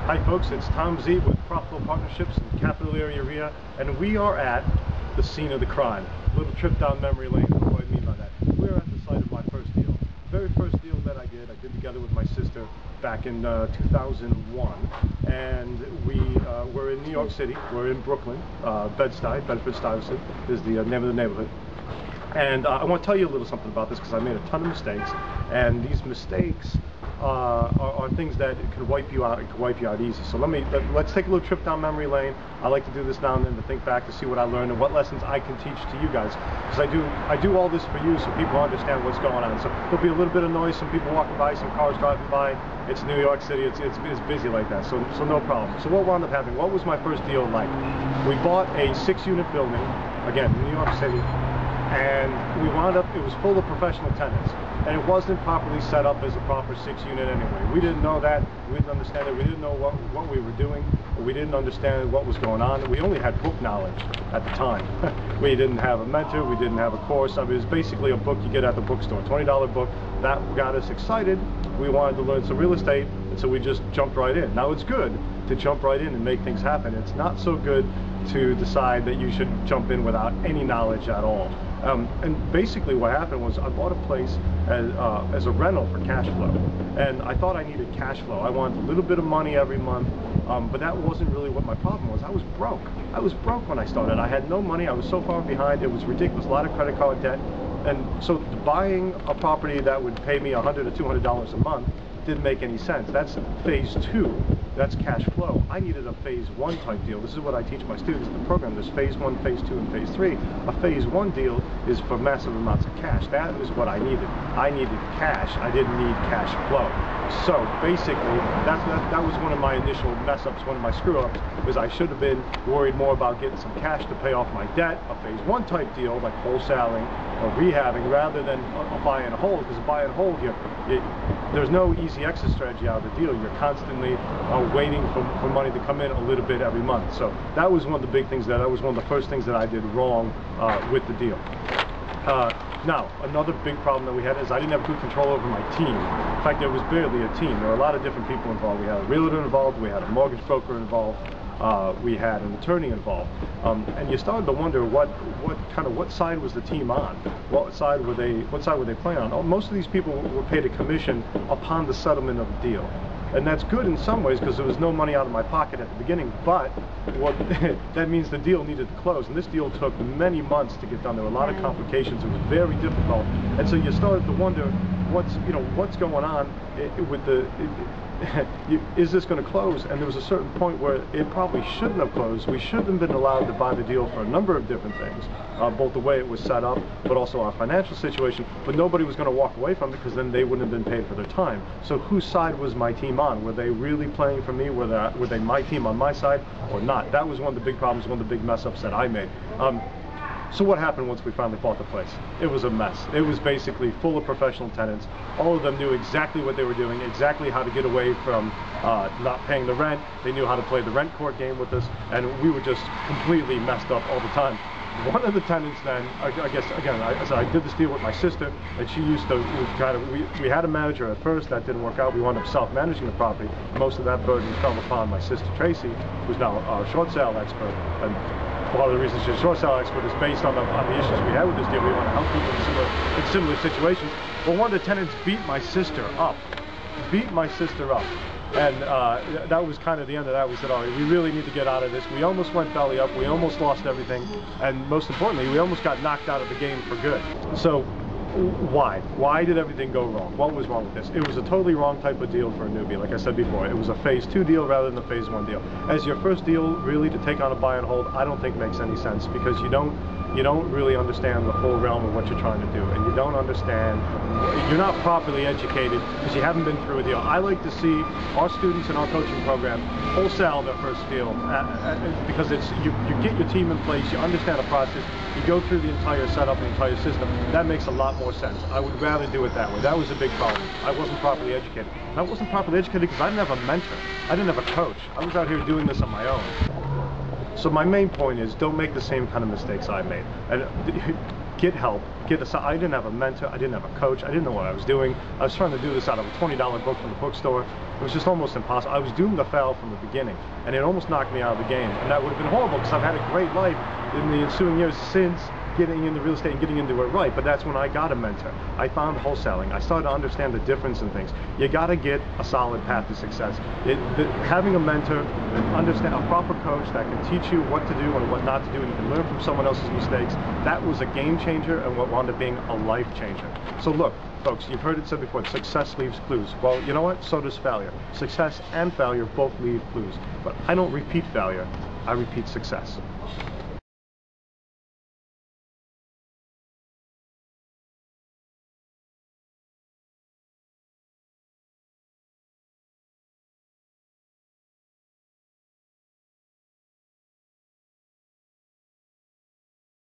Hi folks, it's Zeeb with Profitable Partnerships in the capital area RIA, and we are at the scene of the crime. A little trip down memory lane. What do I mean by that? We're at the site of my first deal. Very first deal that I did together with my sister back in 2001, and we're in New York City. We're in Brooklyn, Bedford-Stuyvesant is the name of the neighborhood. And I want to tell you a little something about this because I made a ton of mistakes, and these mistakes are things that could wipe you out. It could wipe you out easy. So let's take a little trip down memory lane. I like to do this now and then to think back to see what I learned and what lessons I can teach to you guys. Because I do all this for you so people understand what's going on. So there'll be a little bit of noise, some people walking by, some cars driving by. It's New York City. It's busy like that. So no problem. So what wound up happening? What was my first deal like? We bought a 6-unit building, again, New York City. And we wound up, it was full of professional tenants, and it wasn't properly set up as a proper 6-unit anyway. We didn't know that, we didn't understand it, we didn't know what we were doing, we didn't understand what was going on. We only had book knowledge at the time. We didn't have a mentor, we didn't have a course. I mean, it was basically a book you get at the bookstore, $20 book. That got us excited. We wanted to learn some real estate, and so we just jumped right in. Now it's good to jump right in and make things happen. It's not so good to decide that you should jump in without any knowledge at all. And basically what happened was I bought a place as a rental for cash flow, and I thought I needed cash flow. I wanted a little bit of money every month, but that wasn't really what my problem was. I was broke. I was broke when I started. I had no money. I was so far behind. It was ridiculous. A lot of credit card debt, and so buying a property that would pay me $100 to $200 a month didn't make any sense. That's phase 2. That's cash flow. I needed a phase 1 type deal. This is what I teach my students in the program. There's phase 1, phase 2, and phase 3. A phase 1 deal is for massive amounts of cash. That is what I needed. I needed cash. I didn't need cash flow. So basically, that was one of my initial mess ups, one of my screw ups, was I should have been worried more about getting some cash to pay off my debt, a phase 1 type deal like wholesaling or rehabbing, rather than a buy and hold, because a buy and hold, there's no easy exit strategy out of the deal. You're constantly waiting for money to come in a little bit every month. So that was one of the big things, that was one of the first things that I did wrong with the deal. Now, another big problem that we had is I didn't have good control over my team. In fact, there was barely a team. There were a lot of different people involved. We had a realtor involved, we had a mortgage broker involved, we had an attorney involved, and you started to wonder what side was the team on? What side were they playing on? Most of these people were paid a commission upon the settlement of the deal. And that's good in some ways because there was no money out of my pocket at the beginning, but that means the deal needed to close. And this deal took many months to get done. There were a lot of complications. It was very difficult. And so you started to wonder what's going on with is this going to close? And there was a certain point where it probably shouldn't have closed. We shouldn't have been allowed to buy the deal for a number of different things, both the way it was set up, but also our financial situation. But nobody was going to walk away from it because then they wouldn't have been paid for their time. So whose side was my team on? Were they really playing for me? Were they my team on my side or not? That was one of the big problems, one of the big mess ups that I made. So what happened once we finally bought the place? It was a mess. It was basically full of professional tenants. All of them knew exactly what they were doing, exactly how to get away from not paying the rent. They knew how to play the rent court game with us, and we were just completely messed up all the time. One of the tenants then, I guess, again, I did this deal with my sister, and she used to, we had a manager at first. That didn't work out. We wound up self-managing the property. Most of that burden fell upon my sister Tracy, who's now a short sale expert. And one of the reasons she's a short sale expert is based on the issues we had with this deal. We want to help people in similar situations. Well, one of the tenants beat my sister up. And that was kind of the end of that. We said, all right, we really need to get out of this. We almost went belly up. We almost lost everything. And most importantly, we almost got knocked out of the game for good. So why? Why did everything go wrong? What was wrong with this? It was a totally wrong type of deal for a newbie. Like I said before, it was a phase 2 deal rather than a phase 1 deal. As your first deal, really, to take on a buy and hold, I don't think makes any sense, because you don't really understand the whole realm of what you're trying to do, and you don't understand, you're not properly educated because you haven't been through a deal. I like to see our students in our coaching program wholesale their first deal, because you get your team in place, you understand the process, you go through the entire setup, the entire system. That makes a lot more sense. I would rather do it that way. That was a big problem. I wasn't properly educated. And I wasn't properly educated because I didn't have a mentor. I didn't have a coach. I was out here doing this on my own. So my main point is, don't make the same kind of mistakes I made. And get help, I didn't have a mentor, I didn't have a coach, I didn't know what I was doing. I was trying to do this out of a $20 book from the bookstore. It was just almost impossible. I was doomed to fail from the beginning, and it almost knocked me out of the game. And that would have been horrible, because I've had a great life in the ensuing years since getting into real estate and getting into it right. But that's when I got a mentor. I found wholesaling. I started to understand the difference in things. You got to get a solid path to success. Having a mentor, understand a proper coach that can teach you what to do and what not to do, and you can learn from someone else's mistakes. That was a game changer, and what wound up being a life changer. So look, folks, you've heard it said before, success leaves clues. Well, you know what? So does failure. Success and failure both leave clues. But I don't repeat failure. I repeat success.